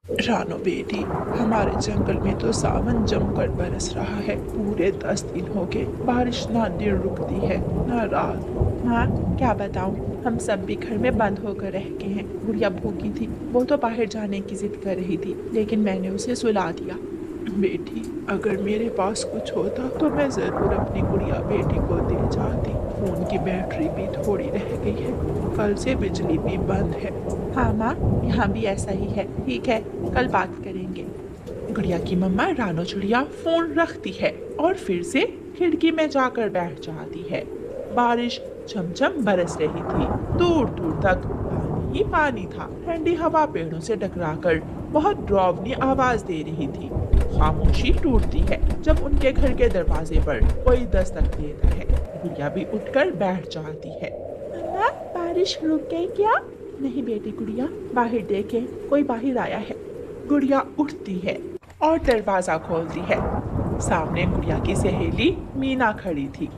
रानो बेटी, हमारे जंगल में तो सावन जमकर बरस रहा है। पूरे 10 दिन हो गए, बारिश ना दिन रुकती है ना रात। हाँ, क्या बताऊं, हम सब भी घर में बंद होकर रह गए हैं। गुड़िया भूखी थी, वो तो बाहर जाने की जिद कर रही थी, लेकिन मैंने उसे सुला दिया। बेटी, अगर मेरे पास कुछ होता तो मैं जरूर अपनी गुड़िया बेटी को दे जाती। फोन की बैटरी भी थोड़ी रह गई है, कल से बिजली भी बंद है। हाँ माँ, यहाँ भी ऐसा ही है। ठीक है, कल बात करेंगे। गुड़िया की मम्मा रानो चिड़िया फोन रखती है और फिर से खिड़की में जाकर बैठ जाती है। बारिश झमझम बरस रही थी, दूर दूर तक पानी ही पानी था। ठंडी हवा पेड़ों से टकराकर बहुत डरावनी आवाज दे रही थी। खामोशी टूटती है जब उनके घर के दरवाजे पर कोई दस्तक देता है। गुड़िया भी उठकर बैठ जाती है। मम्मा, बारिश रुक गई क्या? नहीं बेटी गुड़िया, बाहर देखे, कोई बाहर आया है। गुड़िया उठती है और दरवाजा खोलती है। सामने गुड़िया की सहेली मीना खड़ी थी।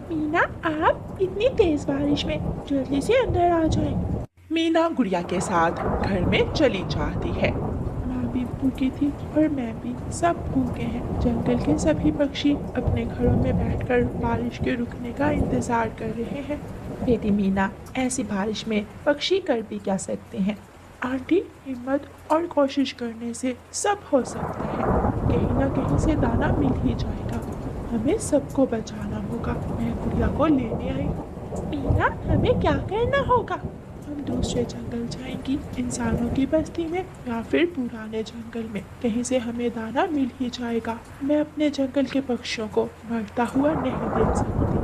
मीना, आप इतनी तेज बारिश में जल्दी से अंदर आ जाएं। मीना गुड़िया के साथ घर में चली जाती है। माँ भी भूखी थी और मैं भी, सब भूखे हैं। जंगल के सभी पक्षी अपने घरों में बैठकर बारिश के रुकने का इंतजार कर रहे हैं। बेटी मीना, ऐसी बारिश में पक्षी कर भी क्या सकते हैं? आंटी, हिम्मत और कोशिश करने से सब हो सकता है। कहीं ना कहीं से दाना मिल ही जाएगा। हमें सबको बचाना होगा। मैं गुड़िया को लेने आई हूँ। मीना, हमें क्या करना होगा? हम दूसरे जंगल जाएंगी, इंसानों की बस्ती में या फिर पुराने जंगल में। कहीं से हमें दाना मिल ही जाएगा। मैं अपने जंगल के पक्षियों को मरता हुआ नहीं देख सकती।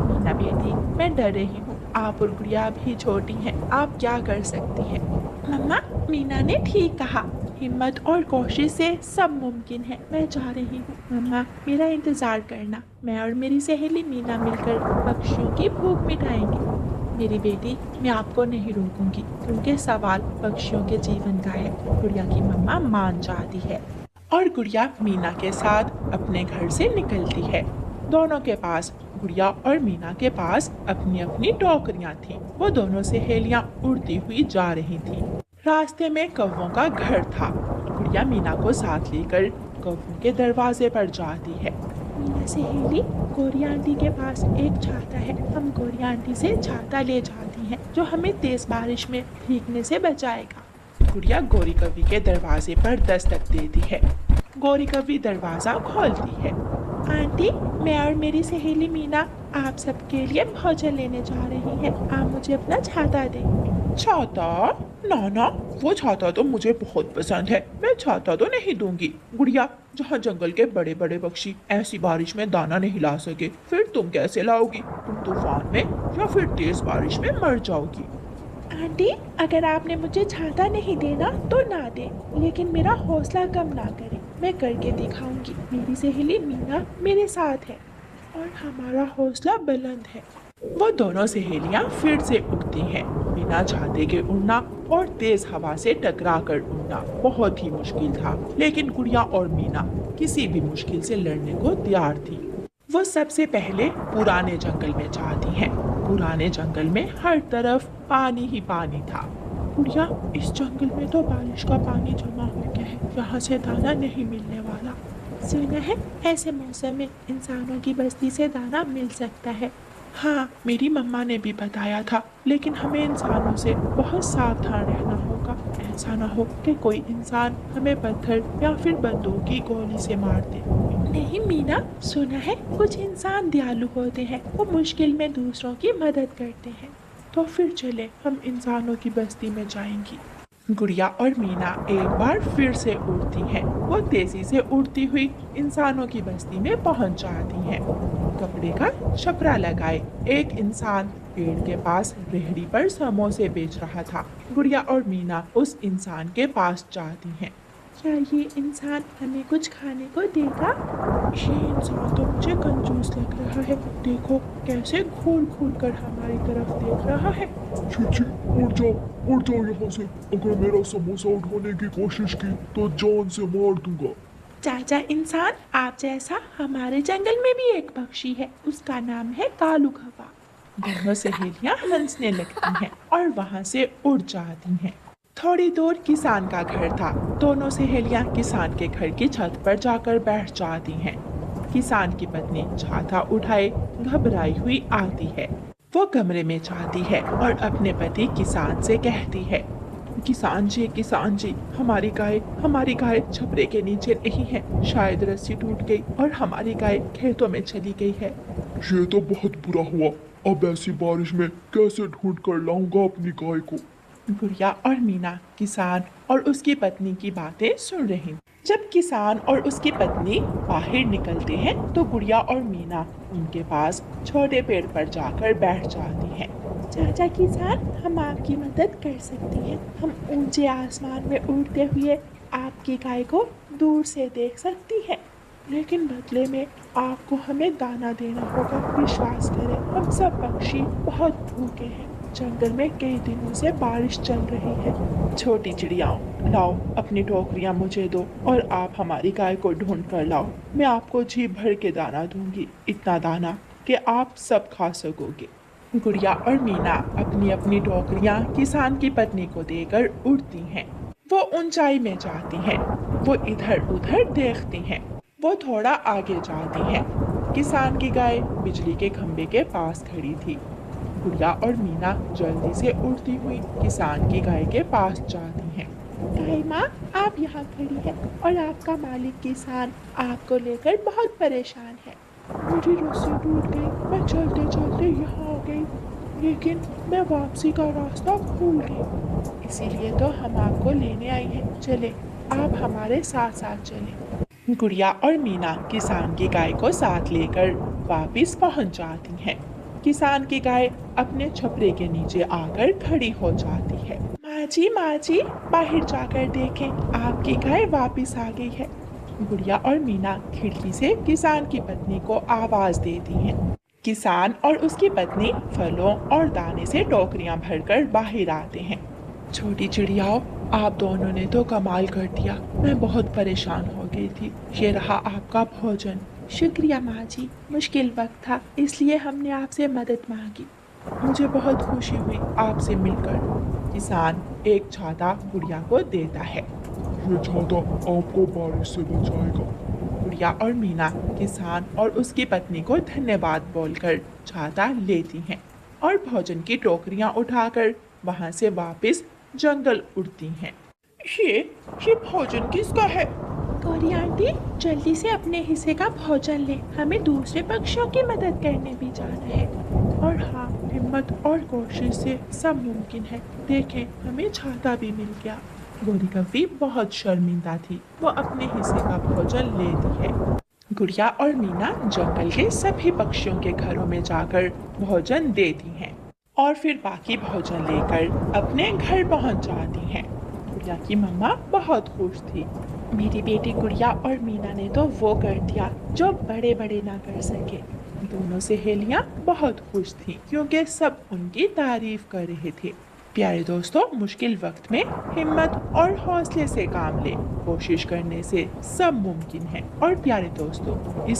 मीना बेटी, मैं डर रही हूँ। आप और गुड़िया अभी छोटी हैं, आप क्या कर सकती हैं? मम्मा, मीना ने ठीक कहा। हिम्मत और कोशिश से सब मुमकिन है। मैं जा रही हूँ। मम्मा, मेरा इंतजार करना। मैं और मेरी सहेली मीना मिलकर पक्षियों की भूख मिटाएंगे। मेरी बेटी, मैं आपको नहीं रोकूंगी, क्योंकि सवाल पक्षियों के जीवन का है। गुड़िया की मम्मा मान जाती है और गुड़िया मीना के साथ अपने घर से निकलती है। दोनों के पास, गुड़िया और मीना के पास, अपनी अपनी टोकरियां थीं। वो दोनों सहेलियां उड़ती हुई जा रही थीं। रास्ते में कौवों का घर था। गुड़िया मीना को साथ लेकर कौवों के दरवाजे पर जाती है। मीना सहेली, गौरी आंटी के पास एक छाता है। हम गौरी आंटी से छाता ले जाती हैं, जो हमें तेज बारिश में भीगने से बचाएगा। गुड़िया गौरी कवि के दरवाजे पर दस्तक देती है। गौरी कवि दरवाजा खोलती है। आंटी, मैं और मेरी सहेली मीना आप सबके लिए भोजन लेने जा रही हैं। आप मुझे अपना छाता दें। छाता? ना ना, वो छाता तो मुझे बहुत पसंद है। मैं छाता तो नहीं दूंगी। गुड़िया, जहाँ जंगल के बड़े बड़े पक्षी ऐसी बारिश में दाना नहीं ला सके, फिर तुम कैसे लाओगी? तुम तूफान में या फिर तेज बारिश में मर जाओगी। आंटी, अगर आपने मुझे छाता नहीं देना तो ना दे, लेकिन मेरा हौसला कम ना करे। मैं करके दिखाऊंगी। मेरी सहेली मीना मेरे साथ है और हमारा हौसला बुलंद है। वो दोनों सहेलियां फिर से उड़ती हैं। बिना छाते के उड़ना और तेज हवा से टकरा कर उड़ना बहुत ही मुश्किल था, लेकिन गुड़िया और मीना किसी भी मुश्किल से लड़ने को तैयार थी। वो सबसे पहले पुराने जंगल में जाती हैं। पुराने जंगल में हर तरफ पानी ही पानी था। गुड़िया, इस जंगल में तो बारिश का पानी जमा हो गया है। यहाँ से दाना नहीं मिलने वाला। सुना है, ऐसे मौसम में इंसानों की बस्ती से दाना मिल सकता है। हाँ, मेरी मम्मा ने भी बताया था, लेकिन हमें इंसानों से बहुत सावधान रहना होगा। ऐसा ना हो कि कोई इंसान हमें पत्थर या फिर बंदूक की गोली से मार दे। नहीं मीना, सुना है कुछ इंसान दयालु होते हैं। वो मुश्किल में दूसरों की मदद करते हैं। तो फिर चले, हम इंसानों की बस्ती में जाएंगी। गुड़िया और मीना एक बार फिर से उड़ती हैं। वो तेजी से उड़ती हुई इंसानों की बस्ती में पहुंच जाती हैं। कपड़े का छपरा लगाए एक इंसान पेड़ के पास रेहड़ी पर समोसे बेच रहा था। गुड़िया और मीना उस इंसान के पास जाती हैं। क्या ये इंसान हमें कुछ खाने को देगा? ये इंसान तो मुझे कंजूस लग रहा है। देखो कैसे घूर घूर कर हमारी तरफ देख रहा है। छी छी, उड़ जाओ यहाँ से। अगर मेरा समोसा उठाने की कोशिश की तो जान से मार दूंगा। चाचा इंसान, आप जैसा हमारे जंगल में भी एक पक्षी है। उसका नाम है कालू खफा। दोनों सहेलियां हंसने लगती हैं और वहां से उड़ जाती हैं। थोड़ी दूर किसान का घर था। दोनों सहेलियां किसान के घर की छत पर जाकर बैठ जाती हैं। किसान की पत्नी छाता उठाए घबराई हुई आती है। वो कमरे में जाती है और अपने पति किसान से कहती है, किसान जी, हमारी गाय छपरे के नीचे नहीं है। शायद रस्सी टूट गई और हमारी गाय खेतों में चली गई है। ये तो बहुत बुरा हुआ। अब ऐसी बारिश में कैसे ढूंढ कर लाऊंगा अपनी गाय को। गुड़िया और मीना किसान और उसकी पत्नी की बातें सुन रही। जब किसान और उसकी पत्नी बाहर निकलते हैं तो गुड़िया और मीना उनके पास छोटे पेड़ पर जाकर बैठ जाती हैं। चाचा किसान, हम आपकी मदद कर सकते हैं। हम ऊंचे आसमान में उड़ते हुए आपकी गाय को दूर से देख सकती है, लेकिन बदले में आपको हमें दाना देना होगा। विश्वास करें, हम सब पक्षी बहुत भूखे हैं। जंगल में कई दिनों से बारिश चल रही है। छोटी चिड़ियाओं, लाओ अपनी टोकरियां मुझे दो और आप हमारी गाय को ढूंढ कर लाओ। मैं आपको जी भर के दाना दूंगी, इतना दाना कि आप सब खा सकोगे। गुड़िया और मीना अपनी अपनी टोकरियां किसान की पत्नी को देकर उड़ती हैं। वो ऊंचाई में जाती हैं। वो इधर उधर देखती हैं। वो थोड़ा आगे जाती हैं। किसान की गाय बिजली के खंभे के पास खड़ी थी। गुड़िया और मीना जल्दी से उड़ती हुई किसान की गाय के पास जाती हैं। गाय माँ, आप यहाँ खड़ी है और आपका मालिक किसान आपको लेकर बहुत परेशान है। मेरी रस्सी टूट गई, मैं चलते चलते यहाँ आ गई, लेकिन मैं वापसी का रास्ता भूल गई। इसीलिए तो हम आपको लेने आई हैं। चले, आप हमारे साथ साथ चले। गुड़िया और मीना किसान की गाय को साथ लेकर वापस पहुँच जाती हैं। किसान की गाय अपने छपरे के नीचे आकर खड़ी हो जाती है। माँ जी, बाहर जाकर देखें, आपकी गाय वापस आ गई है। गुड़िया और मीना खिड़की से किसान की पत्नी को आवाज देती हैं। किसान और उसकी पत्नी फलों और दाने से टोकरियां भरकर बाहर आते हैं। छोटी चिड़ियाओं, आप दोनों ने तो कमाल कर दिया। मैं बहुत परेशान हो गई थी। ये रहा आपका भोजन। शुक्रिया माँ जी, मुश्किल वक्त था इसलिए हमने आपसे मदद मांगी। मुझे बहुत खुशी हुई आपसे मिलकर। किसान एक छाता गुड़िया को देता है। ये छाता आपको बारिश से बचाएगा। गुड़िया और मीना किसान और उसकी पत्नी को धन्यवाद बोलकर छाता लेती हैं और भोजन की टोकरियां उठाकर वहां से वापस जंगल उड़ती हैं। ये भोजन किसका है? गौरी आंटी, जल्दी से अपने हिस्से का भोजन ले, हमें दूसरे पक्षियों की मदद करने भी जाना है। और हाँ, हिम्मत और कोशिश से सब मुमकिन है। देखें, हमें छाता भी मिल गया। गौरी कव्वी बहुत शर्मिंदा थी। वो अपने हिस्से का भोजन लेती है। गुड़िया और मीना जंगल के सभी पक्षियों के घरों में जाकर भोजन देती हैं और फिर बाकी भोजन लेकर अपने घर पहुंच जाती हैं। गुड़िया की मम्मा बहुत खुश थी। मेरी बेटी गुड़िया और मीना ने तो वो कर दिया जो बड़े बड़े ना कर सके। दोनों सहेलियां बहुत खुश थीं क्योंकि सब उनकी तारीफ कर रहे थे। प्यारे दोस्तों, मुश्किल वक्त में हिम्मत और हौसले से काम लें। कोशिश करने से सब मुमकिन है। और प्यारे दोस्तों, इस